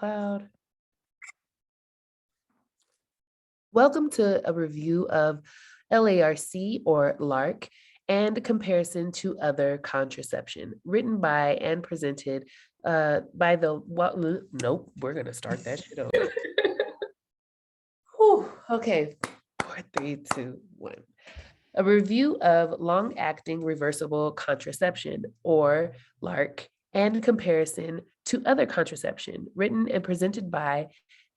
cloud. Welcome to a review of LARC or LARC and comparison to other contraception, written by and presented by the, nope, we're gonna start that shit over. Whew, okay, 4, 3, 2, 1. A review of long-acting reversible contraception or LARC and comparison to other contraception, written and presented by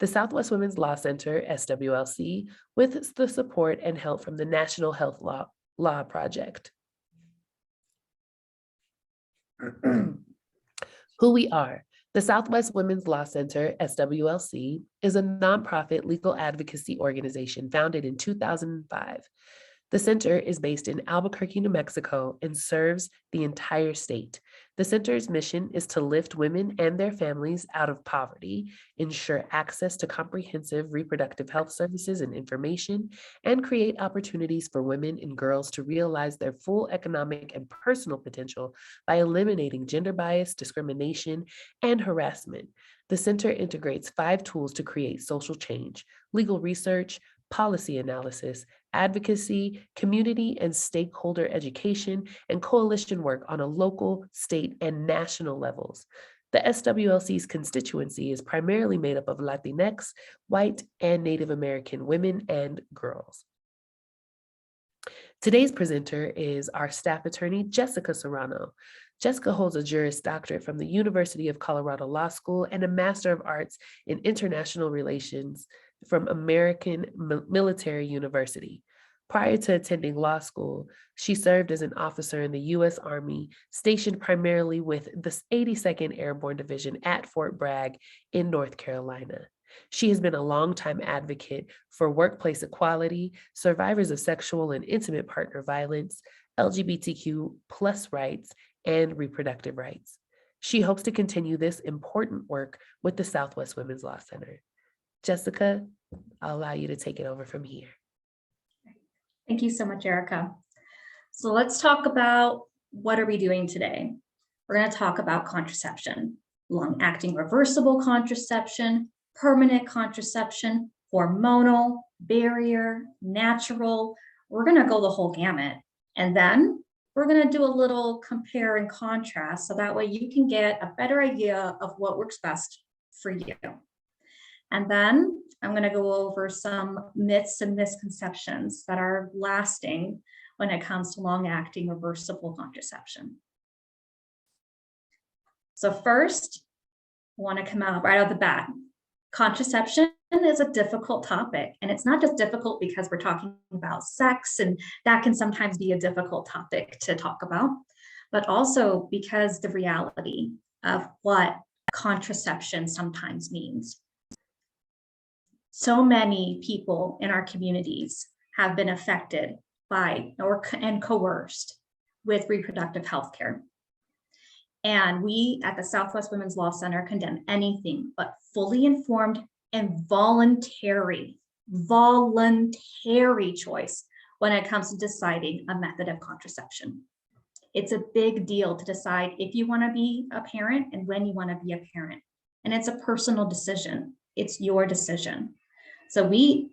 the Southwest Women's Law Center, SWLC, with the support and help from the National Health Law Project. Who we are. The Southwest Women's Law Center, SWLC, is a nonprofit legal advocacy organization founded in 2005. The center is based in Albuquerque, New Mexico, and serves the entire state. The center's mission is to lift women and their families out of poverty, ensure access to comprehensive reproductive health services and information, and create opportunities for women and girls to realize their full economic and personal potential by eliminating gender bias, discrimination, and harassment. The center integrates 5 tools to create social change: legal research, policy analysis, advocacy, community and stakeholder education, and coalition work on a local, state, and national levels. The SWLC's constituency is primarily made up of Latinx, white, and Native American women and girls. Today's presenter is our staff attorney, Jessica Serrano. Jessica holds a Juris Doctorate from the University of Colorado Law School and a Master of Arts in International Relations from American Military University. Prior to attending law school, she served as an officer in the U.S. Army, stationed primarily with the 82nd Airborne Division at Fort Bragg in North Carolina. She has been a longtime advocate for workplace equality, survivors of sexual and intimate partner violence, LGBTQ+ rights, and reproductive rights. She hopes to continue this important work with the Southwest Women's Law Center. Jessica, I'll allow you to take it over from here. Thank you so much, Erica. So let's talk about what are we doing today. We're going to talk about contraception, long-acting reversible contraception, permanent contraception, hormonal, barrier, natural. We're going to go the whole gamut. And then we're going to do a little compare and contrast so that way you can get a better idea of what works best for you. And then I'm going to go over some myths and misconceptions that are lasting when it comes to long-acting reversible contraception. So first, I want to come out right out the bat. Contraception is a difficult topic, and it's not just difficult because we're talking about sex, and that can sometimes be a difficult topic to talk about, but also because the reality of what contraception sometimes means. So many people in our communities have been affected by and coerced with reproductive health care. And we at the Southwest Women's Law Center condemn anything but fully informed and voluntary choice when it comes to deciding a method of contraception. It's a big deal to decide if you want to be a parent and when you want to be a parent. And it's a personal decision. It's your decision. So we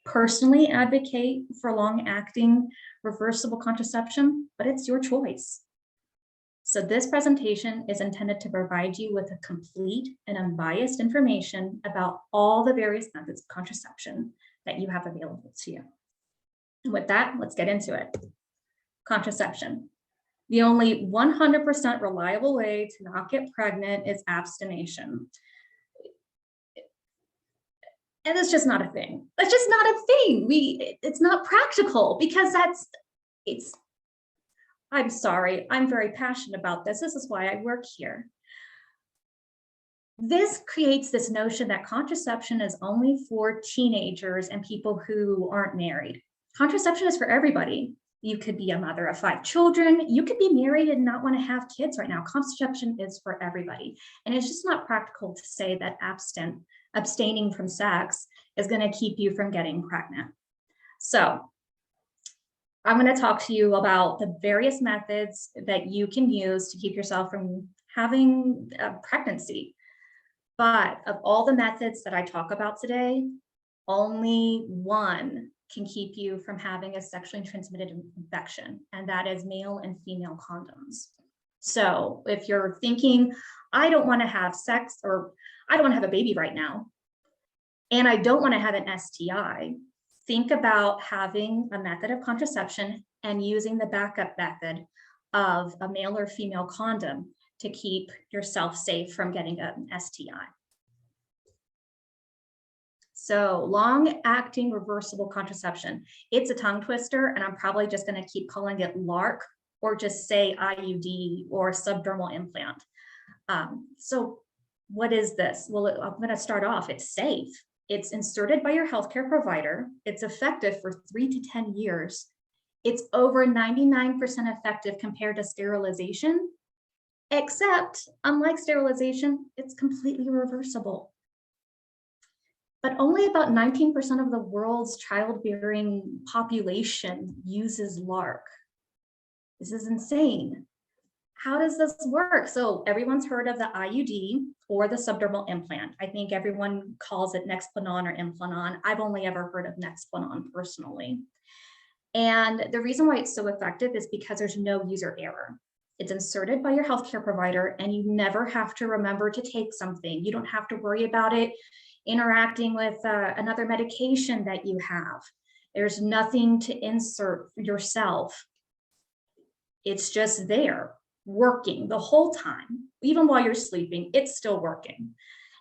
personally advocate for long-acting reversible contraception, but it's your choice. So this presentation is intended to provide you with a complete and unbiased information about all the various methods of contraception that you have available to you. And with that, let's get into it. Contraception. The only 100% reliable way to not get pregnant is abstination. And it's just not a thing. That's just not a thing. It's not practical because I'm sorry, I'm very passionate about this. This is why I work here. This creates this notion that contraception is only for teenagers and people who aren't married. Contraception is for everybody. You could be a mother of 5 children. You could be married and not want to have kids right now. Contraception is for everybody. And it's just not practical to say that abstaining from sex is going to keep you from getting pregnant. So I'm going to talk to you about the various methods that you can use to keep yourself from having a pregnancy. But of all the methods that I talk about today, only one can keep you from having a sexually transmitted infection, and that is male and female condoms. So if you're thinking, I don't want to have sex, or I don't want to have a baby right now, and I don't want to have an STI, think about having a method of contraception and using the backup method of a male or female condom to keep yourself safe from getting an STI. So long-acting reversible contraception, it's a tongue twister, and I'm probably just going to keep calling it LARC, or just say IUD or subdermal implant. So what is this? Well, I'm going to start off, it's safe. It's inserted by your healthcare provider. It's effective for 3 to 10 years. It's over 99% effective compared to sterilization, except unlike sterilization, it's completely reversible. But only about 19% of the world's childbearing population uses LARC. This is insane. How does this work? So everyone's heard of the IUD or the subdermal implant. I think everyone calls it Nexplanon or Implanon. I've only ever heard of Nexplanon personally. And the reason why it's so effective is because there's no user error. It's inserted by your healthcare provider, and you never have to remember to take something. You don't have to worry about it interacting with another medication that you have. There's nothing to insert yourself. It's just there, working the whole time. Even while you're sleeping, it's still working.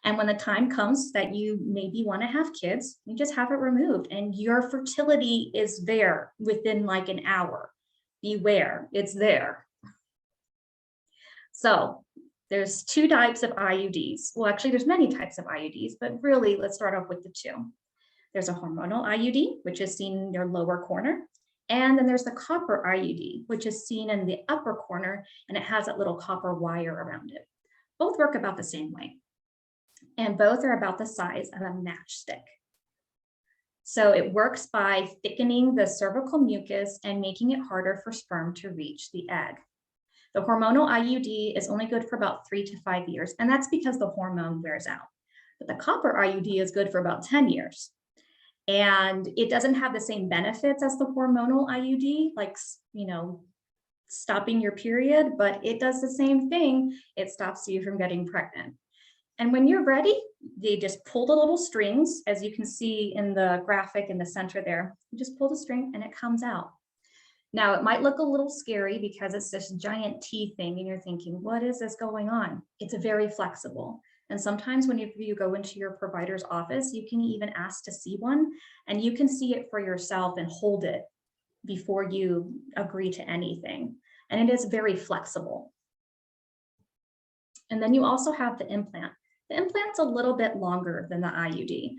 And when the time comes that you maybe want to have kids, you just have it removed, and your fertility is there within like an hour. Beware, it's there. So there's 2 types of IUDs. Well, actually, there's many types of IUDs, but really, let's start off with the 2. There's a hormonal IUD, which is seen in your lower corner. And then there's the copper IUD, which is seen in the upper corner, and it has that little copper wire around it. Both work about the same way. And both are about the size of a matchstick. So it works by thickening the cervical mucus and making it harder for sperm to reach the egg. The hormonal IUD is only good for about 3 to 5 years, and that's because the hormone wears out. But the copper IUD is good for about 10 years. And it doesn't have the same benefits as the hormonal IUD, like, stopping your period, but it does the same thing. It stops you from getting pregnant. And when you're ready, they just pull the little strings, as you can see in the graphic in the center there. You just pull the string and it comes out. Now, it might look a little scary because it's this giant T thing, and you're thinking, what is this going on? It's very flexible. And sometimes when you go into your provider's office, you can even ask to see one, and you can see it for yourself and hold it before you agree to anything. And it is very flexible. And then you also have the implant. The implant's a little bit longer than the IUD.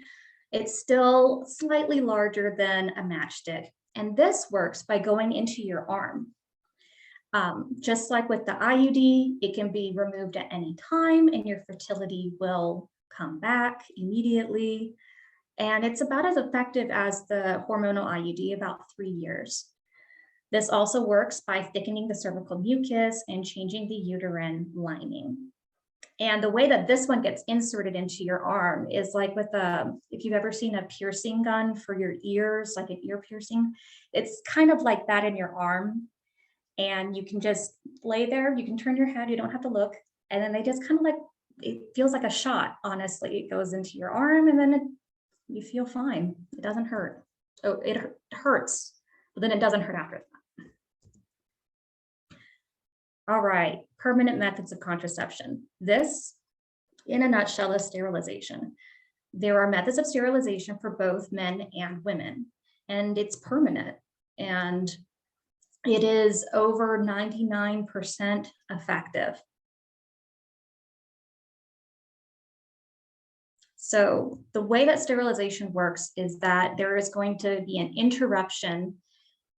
It's still slightly larger than a matchstick. And this works by going into your arm. Just like with the IUD, it can be removed at any time and your fertility will come back immediately. And it's about as effective as the hormonal IUD, about 3 years. This also works by thickening the cervical mucus and changing the uterine lining. And the way that this one gets inserted into your arm is like with if you've ever seen a piercing gun for your ears, like an ear piercing, it's kind of like that in your arm. And you can just lay there, you can turn your head, you don't have to look. And then they just kind of like, it feels like a shot, honestly. It goes into your arm and then you feel fine. It doesn't hurt. So it hurts, but then it doesn't hurt after that. All right, permanent methods of contraception. This, in a nutshell, is sterilization. There are methods of sterilization for both men and women, and it's permanent. And it is over 99% effective. So the way that sterilization works is that there is going to be an interruption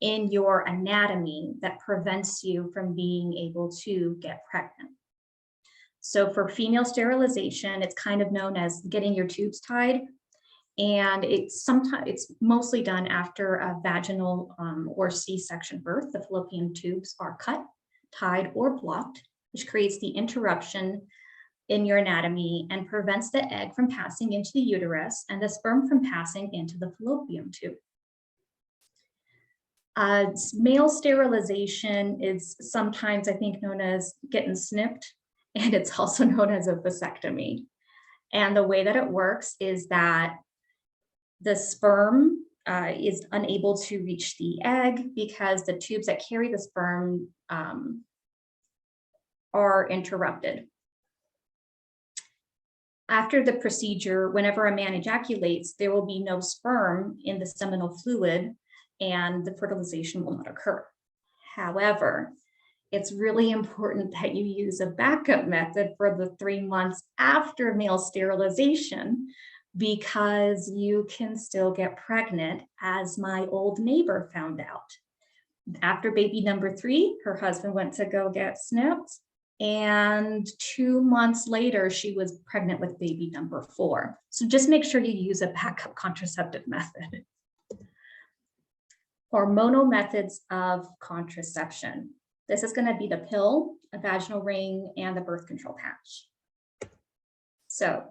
in your anatomy that prevents you from being able to get pregnant. So for female sterilization, it's kind of known as getting your tubes tied. And it's mostly done after a vaginal or C-section birth. The fallopian tubes are cut, tied, or blocked, which creates the interruption in your anatomy and prevents the egg from passing into the uterus and the sperm from passing into the fallopian tube. Male sterilization is sometimes, I think, known as getting snipped, and it's also known as a vasectomy. And the way that it works is that the sperm is unable to reach the egg because the tubes that carry the sperm are interrupted. After the procedure, whenever a man ejaculates, there will be no sperm in the seminal fluid and the fertilization will not occur. However, it's really important that you use a backup method for the 3 months after male sterilization, because you can still get pregnant, as my old neighbor found out. After baby number 3, her husband went to go get snipped, and 2 months later, she was pregnant with baby number 4. So just make sure you use a backup contraceptive method. Hormonal methods of contraception. This is going to be the pill, a vaginal ring, and the birth control patch. So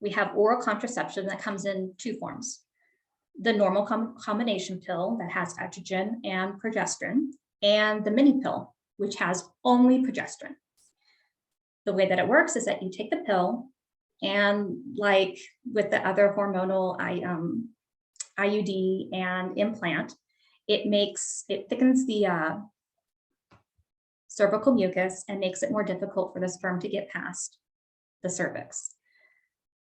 we have oral contraception that comes in 2 forms. The normal combination pill that has estrogen and progesterone, and the mini pill, which has only progesterone. The way that it works is that you take the pill, and like with the other hormonal IUD and implant, it thickens the cervical mucus and makes it more difficult for the sperm to get past the cervix.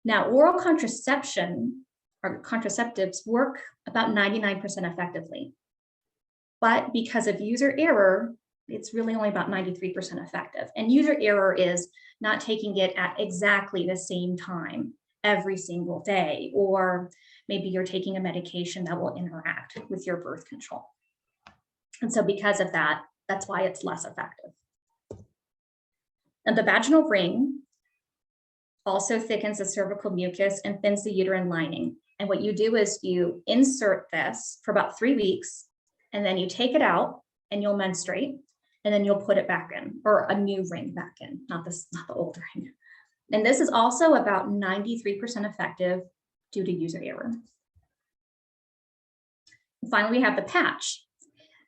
Now, oral contraception or contraceptives work about 99% effectively, but because of user error, it's really only about 93% effective. And user error is not taking it at exactly the same time every single day, or maybe you're taking a medication that will interact with your birth control. And so because of that, that's why it's less effective. And the vaginal ring also thickens the cervical mucus and thins the uterine lining. And what you do is you insert this for about 3 weeks, and then you take it out and you'll menstruate, and then you'll put it back in, or a new ring back in, not the old ring. And this is also about 93% effective due to user error. And finally, we have the patch.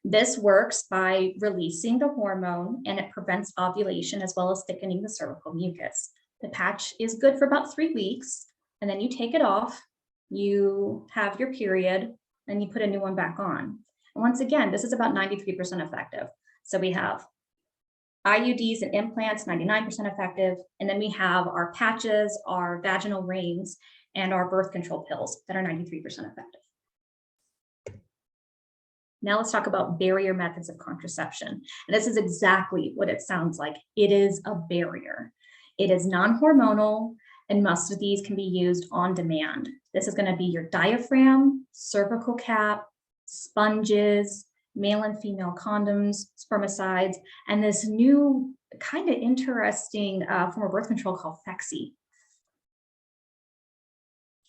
This works by releasing the hormone, and it prevents ovulation as well as thickening the cervical mucus. The patch is good for about 3 weeks, and then you take it off, you have your period, and you put a new one back on. And once again, this is about 93% effective. So we have IUDs and implants, 99% effective, and then we have our patches, our vaginal rings, and our birth control pills that are 93% effective. Now let's talk about barrier methods of contraception. And this is exactly what it sounds like. It is a barrier. It is non-hormonal, and most of these can be used on demand. This is going to be your diaphragm, cervical cap, sponges, male and female condoms, spermicides, and this new kind of interesting form of birth control called Phexxi.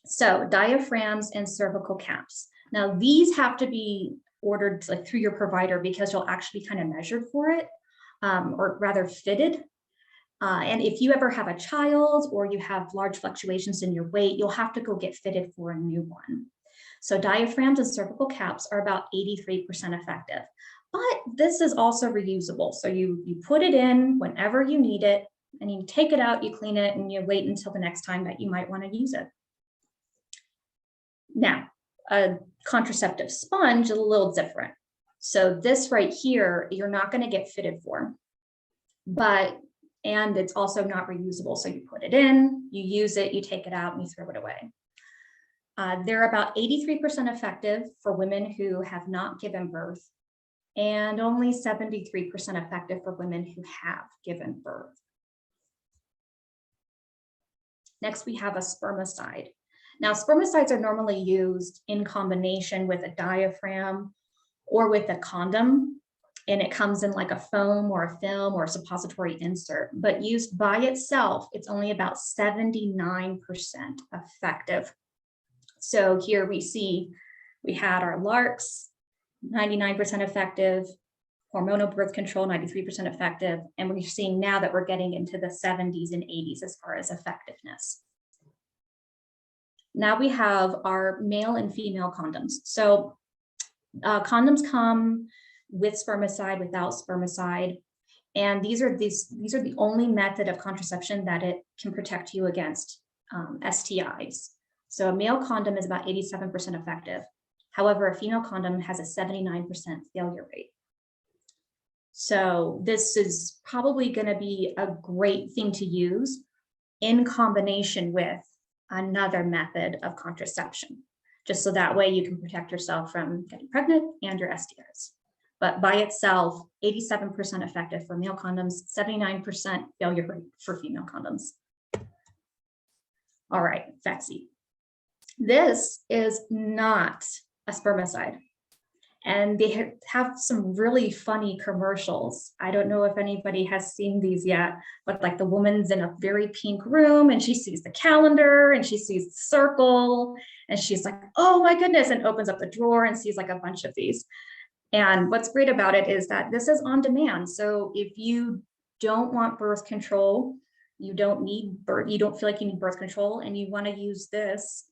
So diaphragms and cervical caps. Now these have to be ordered like through your provider, because you'll actually kind of measured for it, or rather fitted. And if you ever have a child or you have large fluctuations in your weight, you'll have to go get fitted for a new one. So diaphragms and cervical caps are about 83% effective, but this is also reusable. So you put it in whenever you need it, and you take it out, you clean it, and you wait until the next time that you might want to use it. Now, a contraceptive sponge is a little different. So this right here, you're not going to get fitted for, and it's also not reusable. So you put it in, you use it, you take it out, and you throw it away. They're about 83% effective for women who have not given birth, and only 73% effective for women who have given birth. Next, we have a spermicide. Now, spermicides are normally used in combination with a diaphragm or with a condom, and it comes in like a foam or a film or a suppository insert, but used by itself, it's only about 79% effective. So here we see we had our LARCs, 99% effective, Hormonal birth control, 93% effective. And we're seeing now that we're getting into the 70s and 80s as far as effectiveness. Now we have our male and female condoms. So condoms come with spermicide, without spermicide. And these are the only method of contraception that it can protect you against STIs. So a male condom is about 87% effective. However, a female condom has a 79% failure rate. So this is probably going to be a great thing to use in combination with another method of contraception, just so that way you can protect yourself from getting pregnant and your STIs. But by itself, 87% effective for male condoms, 79% failure rate for female condoms. All right, Phexxi. This is not a spermicide. And they have some really funny commercials. I don't know if anybody has seen these yet, but like the woman's in a very pink room and she sees the calendar and she sees the circle and she's like, oh my goodness, and opens up the drawer and sees like a bunch of these. And what's great about it is that this is on demand. So if you don't want birth control, you don't feel like you need birth control, and you want to use this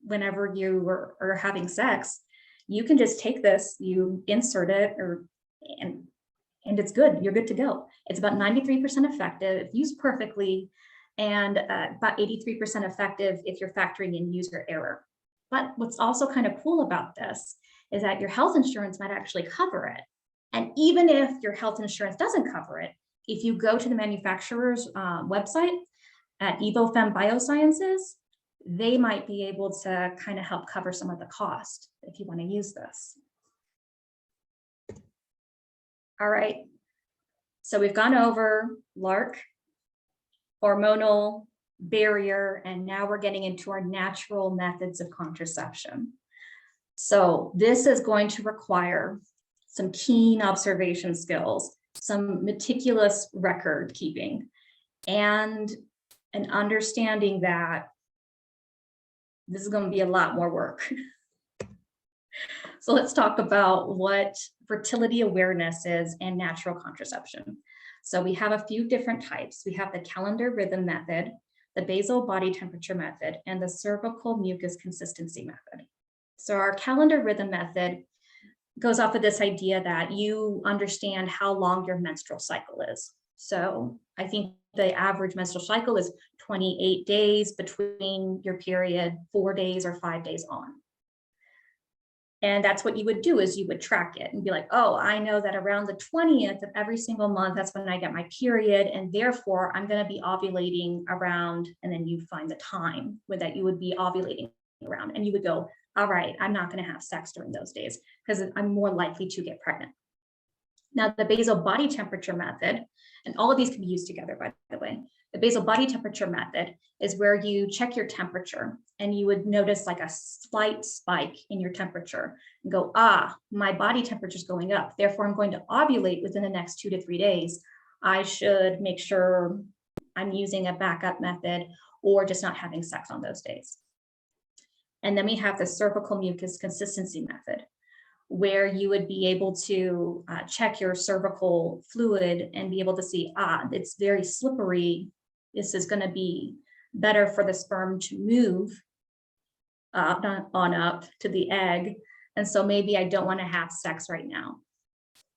whenever you are having sex, you can just take this, you insert it, and it's good. You're good to go. It's about 93% effective if used perfectly, and about 83% effective if you're factoring in user error. But what's also kind of cool about this is that your health insurance might actually cover it. And even if your health insurance doesn't cover it, if you go to the manufacturer's website at EvoFem Biosciences, they might be able to kind of help cover some of the cost if you want to use this. All right, so we've gone over LARC, hormonal, barrier, and now we're getting into our natural methods of contraception. So this is going to require some keen observation skills, some meticulous record keeping, and an understanding that this is going to be a lot more work. So let's talk about what fertility awareness is and natural contraception. So we have a few different types. We have the calendar rhythm method, the basal body temperature method, and the cervical mucus consistency method. So our calendar rhythm method goes off of this idea that you understand how long your menstrual cycle is. So I think the average menstrual cycle is 28 days between your period, 4 days or 5 days on. And that's what you would do, is you would track it and be like, oh, I know that around the 20th of every single month, that's when I get my period. And therefore I'm going to be ovulating around, and then you find the time with that you would be ovulating around, and you would go, all right, I'm not going to have sex during those days because I'm more likely to get pregnant. Now, the basal body temperature method, and all of these can be used together, by the way. The basal body temperature method is where you check your temperature, and you would notice like a slight spike in your temperature and go, my body temperature is going up. Therefore, I'm going to ovulate within the next 2 to 3 days. I should make sure I'm using a backup method or just not having sex on those days. And then we have the cervical mucus consistency method, where you would be able to check your cervical fluid and be able to see, it's very slippery. This is going to be better for the sperm to move on up to the egg. And so maybe I don't want to have sex right now.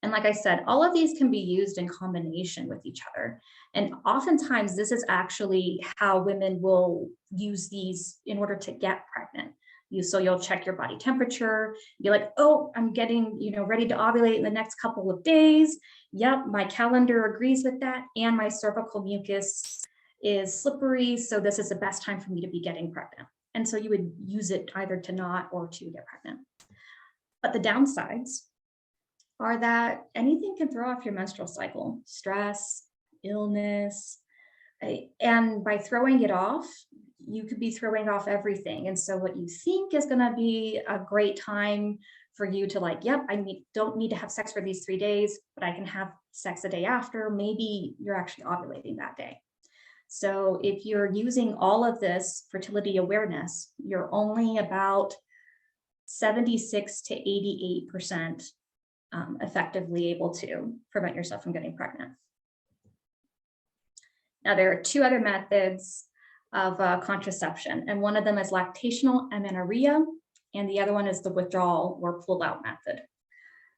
And like I said, all of these can be used in combination with each other. And oftentimes this is actually how women will use these in order to get pregnant. So you'll check your body temperature, be like, oh, I'm getting, ready to ovulate in the next couple of days. Yep, my calendar agrees with that. And my cervical mucus is slippery. So this is the best time for me to be getting pregnant. And so you would use it either to not or to get pregnant. But the downsides are that anything can throw off your menstrual cycle, stress, illness, and by throwing it off, you could be throwing off everything. And so what you think is going to be a great time for you to don't need to have sex for these 3 days, but I can have sex the day after, maybe you're actually ovulating that day. So if you're using all of this fertility awareness, you're only about 76 to 88% effectively able to prevent yourself from getting pregnant. Now, there are two other methods of contraception, and one of them is lactational amenorrhea, and the other one is the withdrawal or pull out method.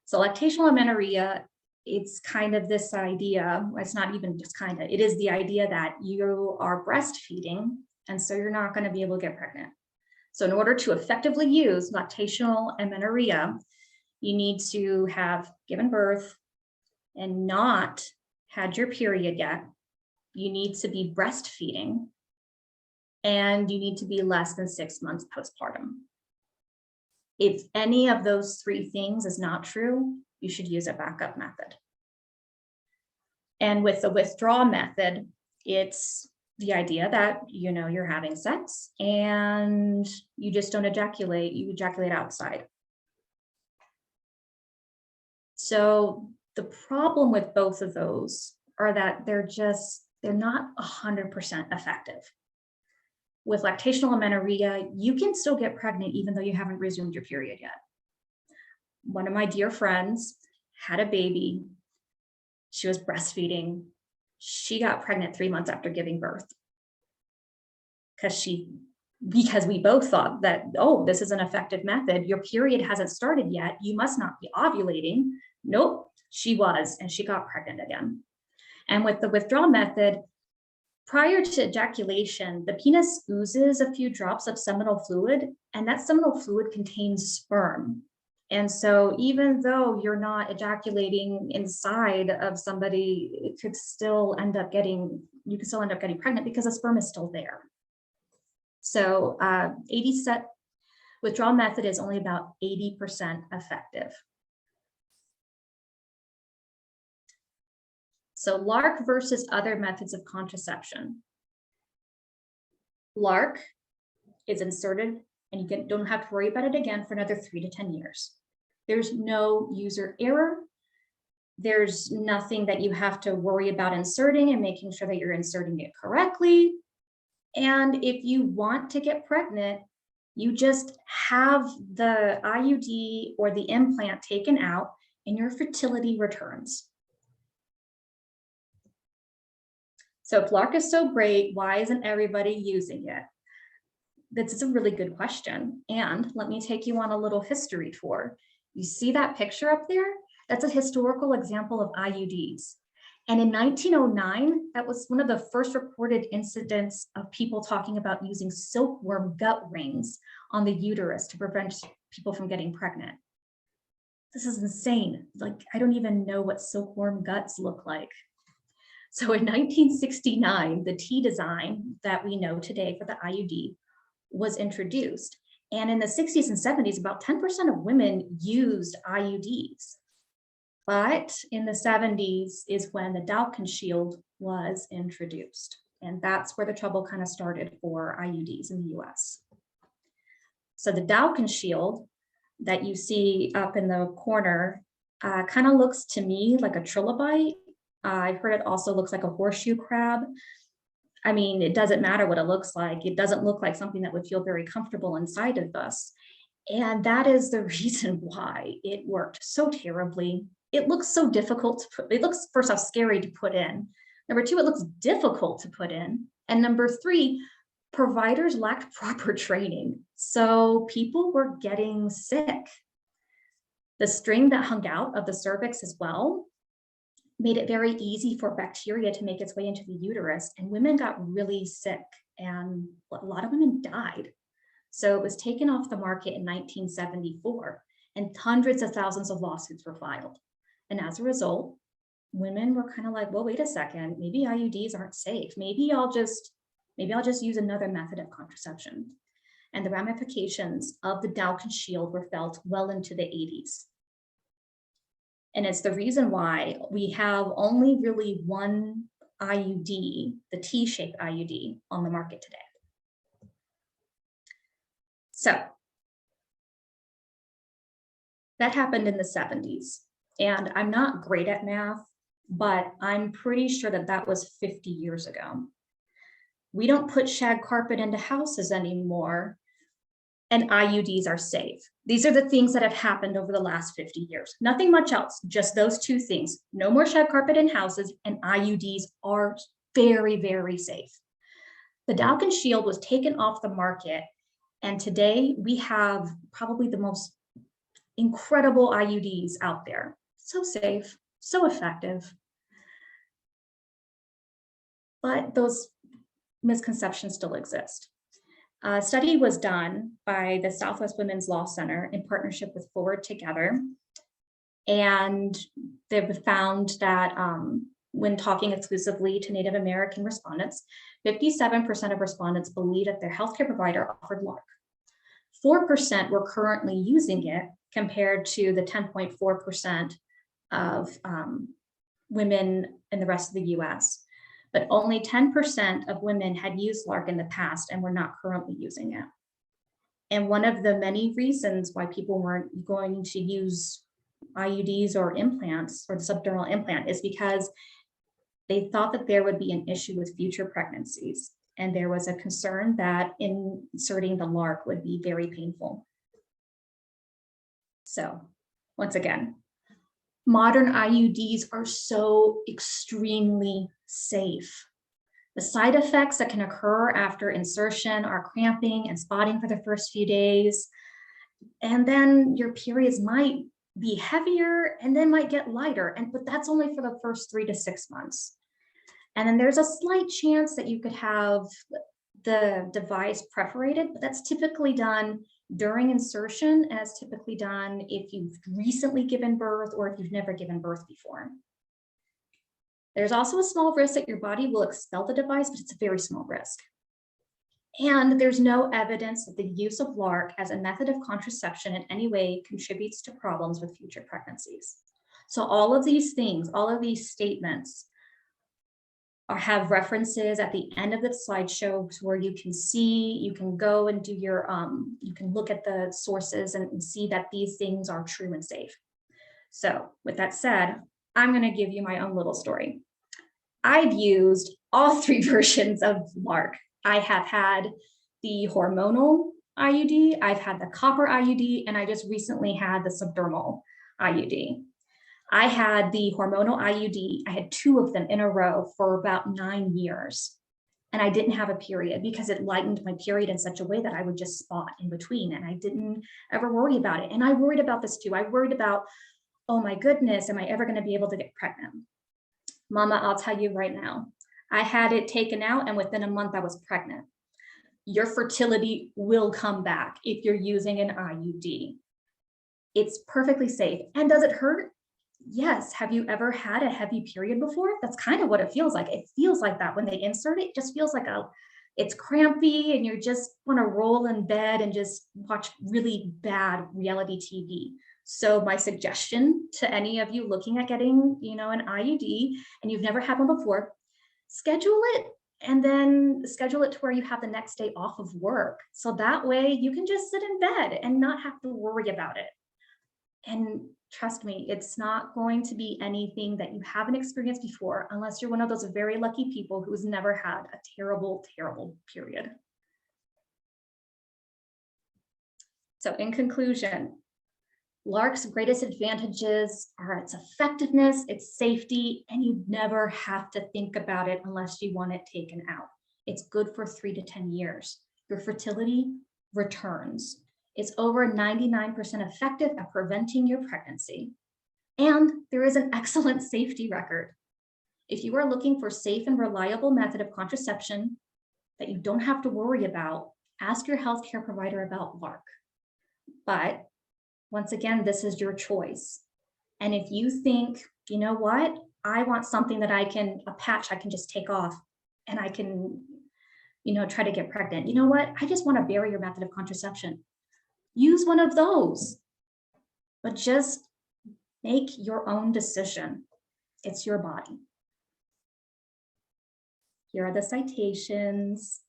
So lactational amenorrhea, it's kind of this idea, it's not even just kind of, it is the idea that you are breastfeeding, and so you're not going to be able to get pregnant. So in order to effectively use lactational amenorrhea, you need to have given birth and not had your period yet. You need to be breastfeeding, and you need to be less than 6 months postpartum. If any of those three things is not true, you should use a backup method. And with the withdrawal method, it's the idea that, you know, you're having sex and you just don't ejaculate, you ejaculate outside. So the problem with both of those are that they're not 100% effective. With lactational amenorrhea, you can still get pregnant even though you haven't resumed your period yet. One of my dear friends had a baby. She was breastfeeding. She got pregnant 3 months after giving birth because we both thought that, oh, this is an effective method. Your period hasn't started yet. You must not be ovulating. Nope, she was, and she got pregnant again. And with the withdrawal method, prior to ejaculation, the penis oozes a few drops of seminal fluid, and that seminal fluid contains sperm. And so even though you're not ejaculating inside of somebody, you can still end up getting pregnant because the sperm is still there. So withdrawal method is only about 80% effective. So LARC versus other methods of contraception. LARC is inserted and you don't have to worry about it again for another 3 to 10 years. There's no user error. There's nothing that you have to worry about inserting and making sure that you're inserting it correctly. And if you want to get pregnant, you just have the IUD or the implant taken out and your fertility returns. So if LARC is so great, why isn't everybody using it? This is a really good question. And let me take you on a little history tour. You see that picture up there? That's a historical example of IUDs. And in 1909, that was one of the first reported incidents of people talking about using silkworm gut rings on the uterus to prevent people from getting pregnant. This is insane. Like, I don't even know what silkworm guts look like. So in 1969, the T design that we know today for the IUD was introduced. And in the 60s and 70s, about 10% of women used IUDs. But in the 70s is when the Dalkin shield was introduced. And that's where the trouble kind of started for IUDs in the US. So the Dalkin shield that you see up in the corner kind of looks to me like a trilobite. I've heard it also looks like a horseshoe crab. I mean, it doesn't matter what it looks like. It doesn't look like something that would feel very comfortable inside of us. And that is the reason why it worked so terribly. It looks so difficult to put. It looks, first off, scary to put in. Number two, it looks difficult to put in. And number three, providers lacked proper training. So people were getting sick. The string that hung out of the cervix as well made it very easy for bacteria to make its way into the uterus, and women got really sick, and a lot of women died. So it was taken off the market in 1974, and hundreds of thousands of lawsuits were filed. And as a result, women were kind of like, well, wait a second, maybe IUDs aren't safe. Maybe I'll just use another method of contraception. And the ramifications of the Dalkin shield were felt well into the 80s. And it's the reason why we have only really one IUD, the T-shaped IUD, on the market today. So that happened in the 70s. And I'm not great at math, but I'm pretty sure that that was 50 years ago. We don't put shag carpet into houses anymore. and IUDs are safe. These are the things that have happened over the last 50 years. Nothing much else, just those two things. No more shed carpet in houses, and IUDs are very, very safe. The Dalkin Shield was taken off the market, and today we have probably the most incredible IUDs out there. So safe, so effective. But those misconceptions still exist. A study was done by the Southwest Women's Law Center in partnership with Forward Together. And they found that when talking exclusively to Native American respondents, 57% of respondents believe that their healthcare provider offered LARC. 4% were currently using it compared to the 10.4% of women in the rest of the US. But only 10% of women had used LARC in the past and were not currently using it. And one of the many reasons why people weren't going to use IUDs or implants or the subdermal implant is because they thought that there would be an issue with future pregnancies. And there was a concern that inserting the LARC would be very painful. So once again, modern IUDs are so extremely safe. The side effects that can occur after insertion are cramping and spotting for the first few days. And then your periods might be heavier and then might get lighter. But that's only for the first 3 to 6 months. And then there's a slight chance that you could have the device perforated, but that's typically done during insertion, as typically done if you've recently given birth or if you've never given birth before. There's also a small risk that your body will expel the device, but it's a very small risk. And there's no evidence that the use of LARC as a method of contraception in any way contributes to problems with future pregnancies. So all of these things, all of these statements have references at the end of the slideshow where you can see, you can go and do your, you can look at the sources and see that these things are true and safe. So with that said, I'm going to give you my own little story. I've used all 3 versions of LARC. I have had the hormonal IUD, I've had the copper IUD, and I just recently had the subdermal IUD. I had the hormonal IUD, I had 2 of them in a row for about 9 years. And I didn't have a period because it lightened my period in such a way that I would just spot in between, and I didn't ever worry about it. And I worried about this too. I worried about, oh my goodness, am I ever going to be able to get pregnant? Mama, I'll tell you right now, I had it taken out and within a month I was pregnant. Your fertility will come back if you're using an IUD. It's perfectly safe. And does it hurt? Yes. Have you ever had a heavy period before? That's kind of what it feels like. It feels like that when they insert it. It just feels like it's crampy and you just want to roll in bed and just watch really bad reality TV. So my suggestion to any of you looking at getting, an IUD and you've never had one before, schedule it and then schedule it to where you have the next day off of work. So that way you can just sit in bed and not have to worry about it. And trust me, it's not going to be anything that you haven't experienced before, unless you're one of those very lucky people who's never had a terrible, terrible period. So in conclusion, LARC's greatest advantages are its effectiveness, its safety, and you never have to think about it unless you want it taken out. It's good for 3 to 10 years. Your fertility returns. It's over 99% effective at preventing your pregnancy. And there is an excellent safety record. If you are looking for a safe and reliable method of contraception that you don't have to worry about, ask your healthcare provider about LARC. But once again, this is your choice. And if you think, you know what, I want something that a patch I can just take off and I can, try to get pregnant. You know what, I just want a barrier method of contraception. Use one of those, but just make your own decision. It's your body. Here are the citations.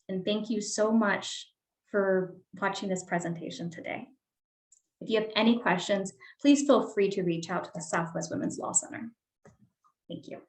And thank you so much for watching this presentation today. If you have any questions, please feel free to reach out to the Southwest Women's Law Center. Thank you.